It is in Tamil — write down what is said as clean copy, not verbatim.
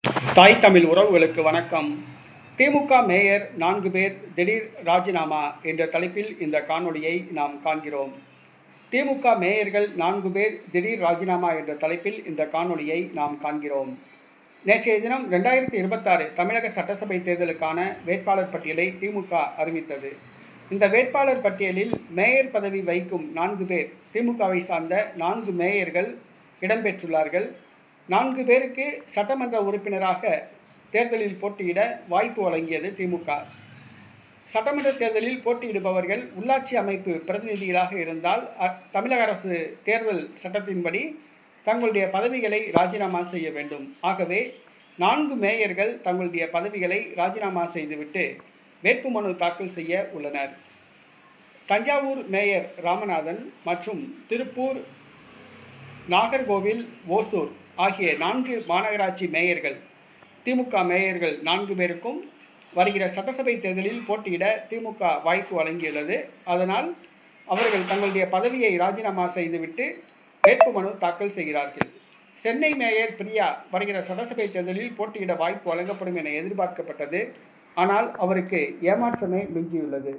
தாய் தமிழ் உறவுகளுக்கு வணக்கம். திமுக மேயர் 4 பேர் திடீர் ராஜினாமா என்ற தலைப்பில் இந்த காணொளியை நாம் காண்கிறோம். திமுக மேயர்கள் 4 பேர் திடீர் ராஜினாமா என்ற தலைப்பில் இந்த காணொளியை நாம் காண்கிறோம். நேற்றைய தினம் 2026 தமிழக சட்டசபை தேர்தலுக்கான வேட்பாளர் பட்டியலை திமுக அறிவித்தது. இந்த வேட்பாளர் பட்டியலில் மேயர் பதவி வகிக்கும் 4 பேர் திமுகவை சார்ந்த 4 மேயர்கள் இடம்பெற்றுள்ளார்கள். 4 பேருக்கு சட்டமன்ற உறுப்பினராக தேர்தலில் போட்டியிட வாய்ப்பு வழங்கியது திமுக. சட்டமன்ற தேர்தலில் போட்டியிடுபவர்கள் உள்ளாட்சி அமைப்பு பிரதிநிதிகளாக இருந்தால் தமிழக அரசு தேர்தல் சட்டத்தின்படி தங்களுடைய பதவிகளை ராஜினாமா செய்ய வேண்டும். ஆகவே 4 மேயர்கள் தங்களுடைய பதவிகளை ராஜினாமா செய்துவிட்டு வேட்புமனு தாக்கல் செய்ய உள்ளனர். தஞ்சாவூர் மேயர் ராமநாதன் மற்றும் திருப்பூர், நாகர்கோவில், ஓசூர் ஆகிய 4 மாநகராட்சி மேயர்கள், திமுக மேயர்கள் 4 பேருக்கும் வருகிற சட்டசபை தேர்தலில் போட்டியிட திமுக வாய்ப்பு வழங்கியுள்ளது. அதனால் அவர்கள் தங்களுடைய பதவியை ராஜினாமா செய்துவிட்டு வேட்புமனு தாக்கல் செய்கிறார்கள். சென்னை மேயர் பிரியா வருகிற சட்டசபை தேர்தலில் போட்டியிட வாய்ப்பு வழங்கப்படும் என எதிர்பார்க்கப்பட்டது. ஆனால் அவருக்கு ஏமாற்றமே மிஞ்சியுள்ளது.